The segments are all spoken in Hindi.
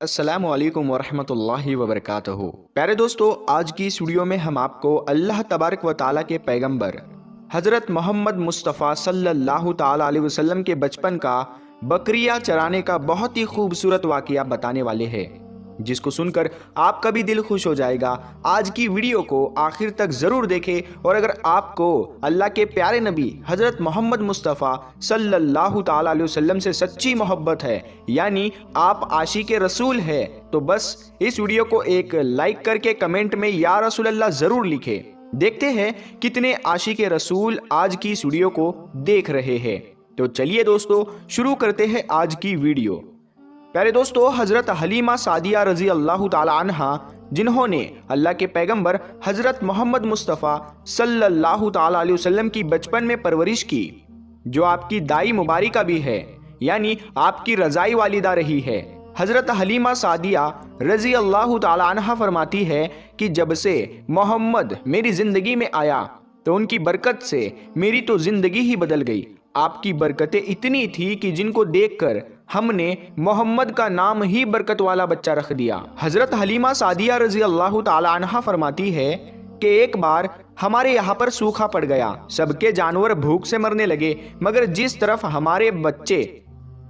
अस्सलामु अलैकुम वरहमतुल्लाहि वबरकातुहू। प्यारे दोस्तों, आज की इस वीडियो में हम आपको अल्लाह तबारक व ताला के पैगंबर हज़रत मोहम्मद मुस्तफ़ा सल्लल्लाहु ताला अलैहि वसल्लम के बचपन का बकरियां चराने का बहुत ही खूबसूरत वाक़या बताने वाले हैं, जिसको सुनकर आपका भी दिल खुश हो जाएगा। आज की वीडियो को आखिर तक ज़रूर देखें और अगर आपको अल्लाह के प्यारे नबी हज़रत मोहम्मद मुस्तफ़ा सल्लल्लाहु ताला अलैहि वसल्लम से सच्ची मोहब्बत है, यानी आप आशिक़े रसूल है, तो बस इस वीडियो को एक लाइक करके कमेंट में या रसूल अल्लाह ज़रूर लिखें। देखते हैं कितने आशिक़े रसूल आज की इस वीडियो को देख रहे हैं। तो चलिए दोस्तों, शुरू करते हैं आज की वीडियो। प्यारे दोस्तों, हज़रत हलीमा सादिया रज़ी अल्लाह ताला अन्हा, जिन्होंने अल्लाह के पैगंबर हज़रत मोहम्मद मुस्तफ़ा सल्लल्लाहु ताला अलैहि वसल्लम की बचपन में परवरिश की, जो आपकी दाई मुबारिका भी है, यानी आपकी रज़ाई वालिदा रही है। हज़रत हलीमा सादिया रज़ी अल्लाह ताला अन्हा फरमाती है कि जब से मोहम्मद मेरी ज़िंदगी में आया तो उनकी बरकत से मेरी तो ज़िंदगी ही बदल गई। आपकी बरकतें इतनी थी कि जिनको देखकर हमने मोहम्मद का नाम ही बरकत वाला बच्चा रख दिया। हज़रत हलीमा सादिया रज़ी अल्लाह ताला अन्हा फरमाती है कि एक बार हमारे यहाँ पर सूखा पड़ गया, सबके जानवर भूख से मरने लगे, मगर जिस तरफ हमारे बच्चे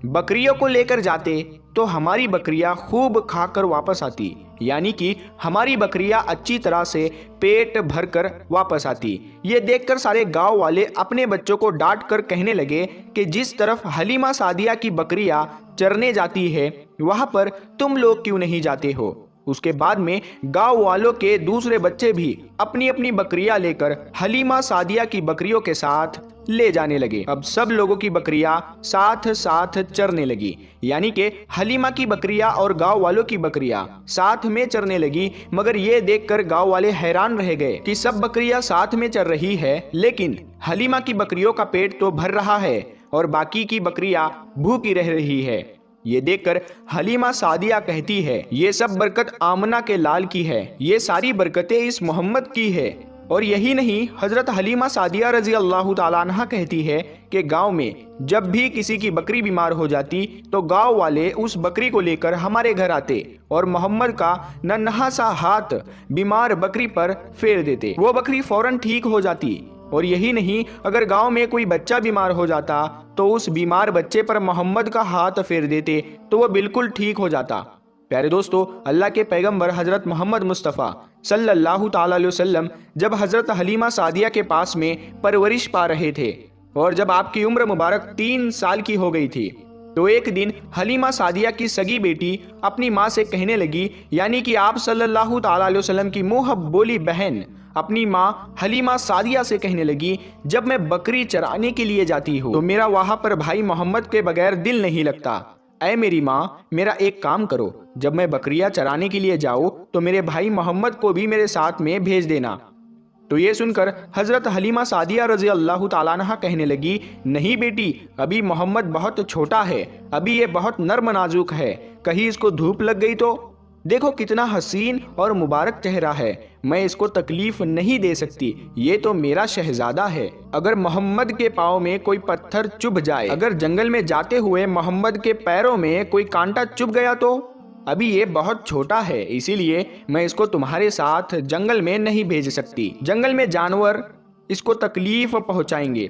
बकरियों को लेकर जाते तो हमारी बकरियां खूब खाकर वापस आती, यानी कि हमारी बकरियां अच्छी तरह से पेट भरकर वापस आती। ये देखकर सारे गांव वाले अपने बच्चों को डांट कर कहने लगे कि जिस तरफ हलीमा सादिया की बकरियां चरने जाती है वहां पर तुम लोग क्यों नहीं जाते हो। उसके बाद में गांव वालों के दूसरे बच्चे भी अपनी अपनी बकरियां लेकर हलीमा सादिया की बकरियों के साथ ले जाने लगे। अब सब लोगों की बकरियां साथ साथ चरने लगी, यानी कि हलीमा की बकरियां और गांव वालों की बकरियां साथ में चरने लगी। मगर ये देखकर गांव वाले हैरान रह गए कि सब बकरियां साथ में चर रही है, लेकिन हलीमा की बकरियों का पेट तो भर रहा है और बाकी की बकरियां भूखी रह रही है। ये देखकर हलीमा सादिया कहती है, ये सब बरकत आमना के लाल की है, ये सारी बरकतें इस मोहम्मद की है। और यही नहीं, हज़रत हलीमा सादिया रज़ी अल्लाह ताला अन्हा कहती है कि गांव में जब भी किसी की बकरी बीमार हो जाती तो गांव वाले उस बकरी को लेकर हमारे घर आते और मोहम्मद का नन्हा सा हाथ बीमार बकरी पर फेर देते, वो बकरी फौरन ठीक हो जाती। और यही नहीं, अगर गांव में कोई बच्चा बीमार हो जाता तो उस बीमार बच्चे पर मोहम्मद का हाथ फेर देते तो वह बिल्कुल ठीक हो जाता। प्यारे दोस्तों, अल्लाह के पैगंबर हज़रत मोहम्मद मुस्तफ़ा सल्लल्लाहु ताला अलैहि वसल्लम जब हज़रत हलीमा सादिया के पास में परवरिश पा रहे थे और जब आपकी उम्र मुबारक 3 साल की हो गई थी, तो एक दिन हलीमा सादिया की सगी बेटी अपनी माँ से कहने लगी, यानी कि आप सल्लल्लाहु ताला अलैहि वसल्लम की मुँह बोली बहन अपनी माँ हलीमा सादिया से कहने लगी, जब मैं बकरी चराने के लिए जाती हूँ तो मेरा वहाँ पर भाई मोहम्मद के बगैर दिल नहीं लगता। ऐ मेरी माँ, मेरा एक काम करो, जब मैं बकरियां चराने के लिए जाऊँ तो मेरे भाई मोहम्मद को भी मेरे साथ में भेज देना। तो ये सुनकर हज़रत हलीमा सादिया रज़ी अल्लाह ताला अन्हा कहने लगी, नहीं बेटी, अभी मोहम्मद बहुत छोटा है, अभी ये बहुत नर्म नाजुक है, कहीं इसको धूप लग गई तो। देखो कितना हसीन और मुबारक चेहरा है, मैं इसको तकलीफ नहीं दे सकती, ये तो मेरा शहजादा है। अगर मोहम्मद के पाँव में कोई पत्थर चुभ जाए, अगर जंगल में जाते हुए मोहम्मद के पैरों में कोई कांटा चुभ गया तो। अभी ये बहुत छोटा है, इसीलिए मैं इसको तुम्हारे साथ जंगल में नहीं भेज सकती। जंगल में जानवर इसको तकलीफ पहुंचाएंगे,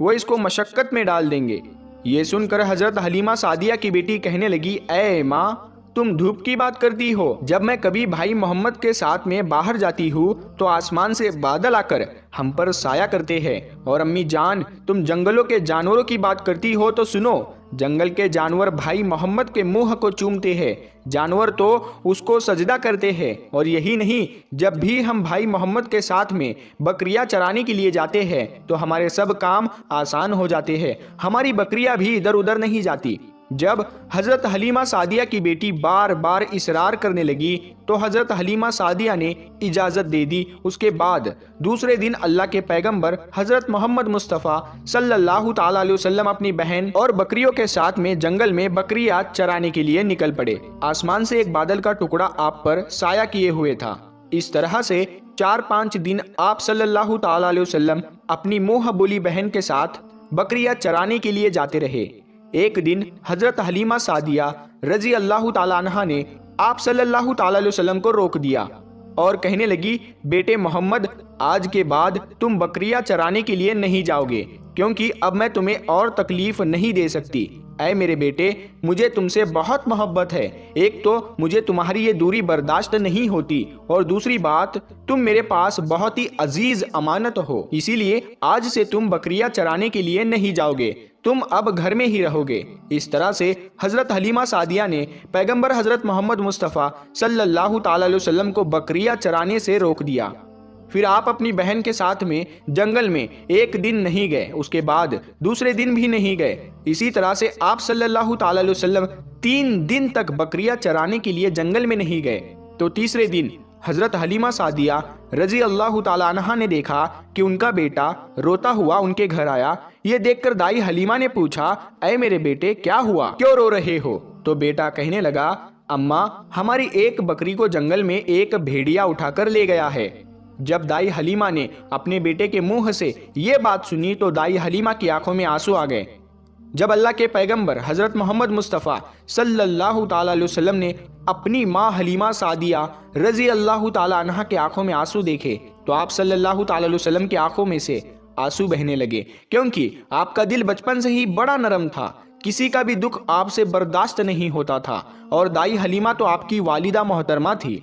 वो इसको मशक्कत में डाल देंगे। ये सुनकर हज़रत हलीमा सादिया की बेटी कहने लगी, ऐ माँ, तुम धूप की बात करती हो, जब मैं कभी भाई मोहम्मद के साथ में बाहर जाती हूँ तो आसमान से बादल आकर हम पर साया करते हैं। और अम्मी जान, तुम जंगलों के जानवरों की बात करती हो तो सुनो, जंगल के जानवर भाई मोहम्मद के मुंह को चूमते हैं, जानवर तो उसको सजदा करते हैं। और यही नहीं, जब भी हम भाई मोहम्मद के साथ में बकरियां चराने के लिए जाते हैं तो हमारे सब काम आसान हो जाते हैं, हमारी बकरियां भी इधर उधर नहीं जाती। जब हज़रत हलीमा सादिया की बेटी बार बार इसरार करने लगी तो हज़रत हलीमा सादिया ने इजाज़त दे दी। उसके बाद दूसरे दिन अल्लाह के पैगंबर हज़रत मोहम्मद मुस्तफ़ा सल्लल्लाहु ताला अलैहि वसल्लम अपनी बहन और बकरियों के साथ में जंगल में बकरियां चराने के लिए निकल पड़े। आसमान से एक बादल का टुकड़ा आप पर साया किए हुए था। इस तरह से 4-5 दिन आप सल्लल्लाहु ताला अलैहि वसल्लम अपनी मुँह बोली बहन के साथ बकरियां चराने के लिए जाते रहे। एक दिन हज़रत हलीमा सादिया रजी अल्लाह ताला अन्हा ने आप सल्लल्लाहु ताला अलैहि वसल्लम को रोक दिया और कहने लगी, बेटे मोहम्मद, आज के बाद तुम बकरियां चराने के लिए नहीं जाओगे, क्योंकि अब मैं तुम्हें और तकलीफ नहीं दे सकती। ऐ मेरे बेटे, मुझे तुमसे बहुत मोहब्बत है। एक तो मुझे तुम्हारी ये दूरी बर्दाश्त नहीं होती, और दूसरी बात, तुम मेरे पास बहुत ही अजीज अमानत हो। इसीलिए आज से तुम बकरियां चराने के लिए नहीं जाओगे, तुम अब घर में ही रहोगे। इस तरह से हजरत हलीमा सादिया ने पैगंबर हजरत मोहम्मद मुस्तफ़ा सल्लल्लाहु ताला अलैहि वसल्लम को बकरियां चराने से रोक दिया। फिर आप अपनी बहन के साथ में जंगल में एक दिन नहीं गए, उसके बाद दूसरे दिन भी नहीं गए। इसी तरह से आप सल्लल्लाहु ताला अलैहि वसल्लम 3 दिन तक बकरियां चराने के लिए जंगल में नहीं गए। तो तीसरे दिन हजरत हलीमा सादिया रजी अल्लाह ताला अन्हा ने देखा कि उनका बेटा रोता हुआ उनके घर आया। ये देखकर दाई हलीमा ने पूछा, ऐ मेरे बेटे, क्या हुआ, क्यों रो रहे हो? तो बेटा कहने लगा, अम्मा, हमारी एक बकरी को जंगल में एक भेड़िया उठाकर ले गया है। जब दाई हलीमा ने अपने बेटे के मुंह से ये बात सुनी तो दाई हलीमा की आंखों में आंसू आ गए। जब अल्लाह के पैगंबर हजरत मोहम्मद मुस्तफ़ा सल्लल्लाहु ताला अलैहि वसल्लम ने अपनी माँ हलीमा सादिया रजी अल्लाह ताला अन्हा के आंखों में आंसू देखे तो आप सल्लल्लाहु ताला अलैहि वसल्लम की आंखों में से आंसू बहने लगे, क्योंकि आपका दिल बचपन से ही बड़ा नरम था। किसी का भी दुख आपसे बर्दाश्त नहीं होता था, और दाई हलीमा तो आपकी वालिदा मोहतरमा थी।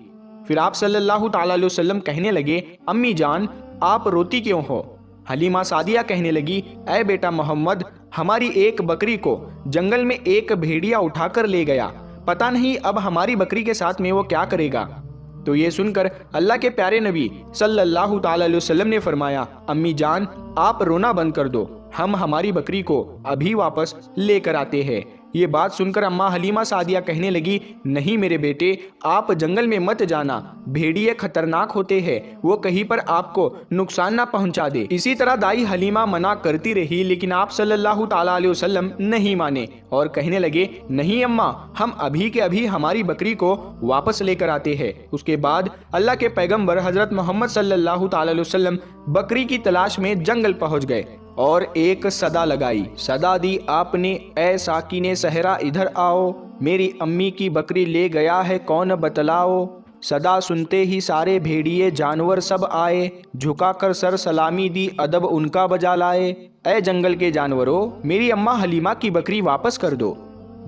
फिर आप सल्लल्लाहु ताला अलैहि वसल्लम कहने लगे, अम्मी जान, आप रोती क्यों हो? हलीमा सादिया कहने लगी, ऐ बेटा मोहम्मद, हमारी एक बकरी को जंगल में एक भेड़िया उठाकर ले गया, पता नहीं अब हमारी बकरी के साथ में वो क्या करेगा। तो ये सुनकर अल्लाह के प्यारे नबी सल्लल्लाहु ताला अलैहि वसल्लम ने फरमाया, अम्मी जान, आप रोना बंद कर दो, हम हमारी बकरी को अभी वापस लेकर आते हैं। ये बात सुनकर अम्मा हलीमा सादिया कहने लगी, नहीं मेरे बेटे, आप जंगल में मत जाना, भेड़िए खतरनाक होते हैं, वो कहीं पर आपको नुकसान ना पहुंचा दे। इसी तरह दाई हलीमा मना करती रही, लेकिन आप सल्लल्लाहु ताला अलैहि वसल्लम नहीं माने और कहने लगे, नहीं अम्मा, हम अभी के अभी हमारी बकरी को वापस लेकर आते हैं। उसके बाद अल्लाह के पैगंबर हजरत मोहम्मद सल्लल्लाहु ताला अलैहि वसल्लम बकरी की तलाश में जंगल पहुंच गए और एक सदा लगाई। सदा दी आपने, ऐ साकिने सहरा इधर आओ, मेरी अम्मी की बकरी ले गया है कौन बतलाओ। सदा सुनते ही सारे भेड़िए जानवर सब आए, झुकाकर सर सलामी दी अदब उनका बजा लाए। ऐ जंगल के जानवरों, मेरी अम्मा हलीमा की बकरी वापस कर दो।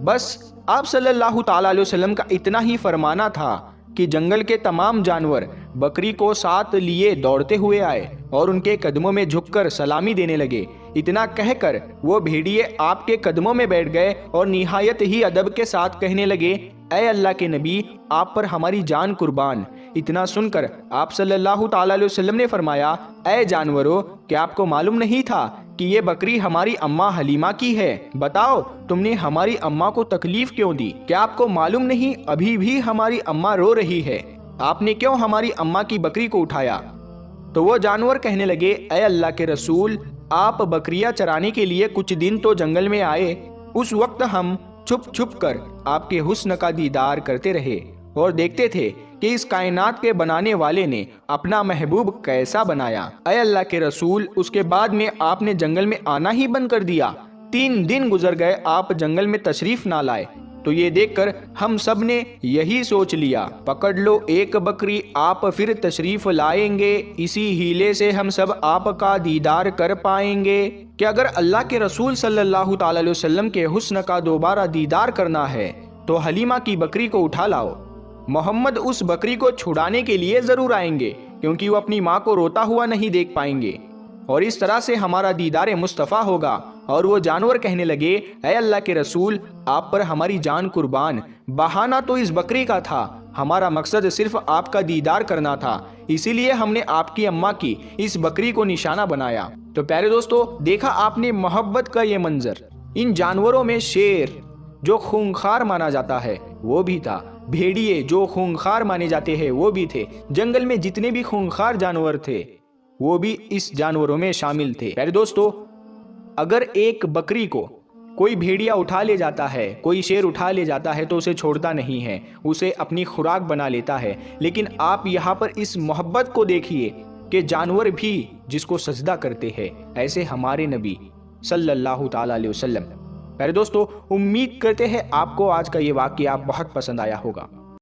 बस आप सल्लल्लाहु ताला अलैहि वसल्लम का इतना ही फरमाना था कि जंगल के तमाम जानवर बकरी को साथ लिए दौड़ते हुए आए और उनके कदमों में झुककर सलामी देने लगे। इतना कहकर वो भेड़िए आपके कदमों में बैठ गए और निहायत ही अदब के साथ कहने लगे, ऐ अल्लाह के नबी, आप पर हमारी जान कुर्बान। इतना सुनकर आप सल्लल्लाहु ताला अलैहि वसल्लम ने फरमाया, ऐ जानवरों, क्या आपको मालूम नहीं था कि ये बकरी हमारी अम्मा हलीमा की है? बताओ, तुमने हमारी अम्मा को तकलीफ क्यों दी? क्या आपको मालूम नहीं अभी भी हमारी अम्मा रो रही है? आपने क्यों हमारी अम्मा की बकरी को उठाया? तो वो जानवर कहने लगे, ऐ अल्लाह के रसूल, आप बकरियां चराने के लिए कुछ दिन तो जंगल में आए, उस वक्त हम छुप छुप कर आपके हुस्न का दीदार करते रहे और देखते थे कि इस कायनात के बनाने वाले ने अपना महबूब कैसा बनाया। ऐ अल्लाह के रसूल, उसके बाद में आपने जंगल में आना ही बंद कर दिया। 3 दिन गुजर गए, आप जंगल में तशरीफ ना लाए। तो ये देखकर हम सब ने यही सोच लिया, पकड़ लो एक बकरी, आप फिर तशरीफ लाएंगे, इसी हीले से हम सब आपका दीदार कर पाएंगे। कि अगर अल्लाह के रसूल सल्लल्लाहु ताला अलैहि वसल्लम के हुस्न का दोबारा दीदार करना है तो हलीमा की बकरी को उठा लाओ। मोहम्मद उस बकरी को छुड़ाने के लिए जरूर आएंगे, क्योंकि वो अपनी माँ को रोता हुआ नहीं देख पाएंगे, और इस तरह से हमारा दीदार मुस्तफ़ा होगा। और वो जानवर कहने लगे, ऐ अल्लाह के रसूल, आप पर हमारी जान कुर्बान, बहाना तो इस बकरी का था, हमारा मकसद सिर्फ आपका दीदार करना था, इसीलिए हमने आपकी अम्मा की इस बकरी को निशाना बनाया। तो प्यारे दोस्तों, देखा आपने मोहब्बत का ये मंजर। इन जानवरों में शेर जो खूंखार माना जाता है वो भी था, भेड़िए जो खूंखार माने जाते हैं वो भी थे, जंगल में जितने भी खूंखार जानवर थे वो भी इस जानवरों में शामिल थे। प्यारे दोस्तों, अगर एक बकरी को कोई भेड़िया उठा ले जाता है, कोई शेर उठा ले जाता है तो उसे छोड़ता नहीं है, उसे अपनी खुराक बना लेता है। लेकिन आप यहाँ पर इस मोहब्बत को देखिए कि जानवर भी जिसको सजदा करते हैं, ऐसे हमारे नबी सल्लल्लाहु ताला अलैहि वसल्लम प्यारे दोस्तों, उम्मीद करते हैं आपको आज का ये वाकया बहुत पसंद आया होगा।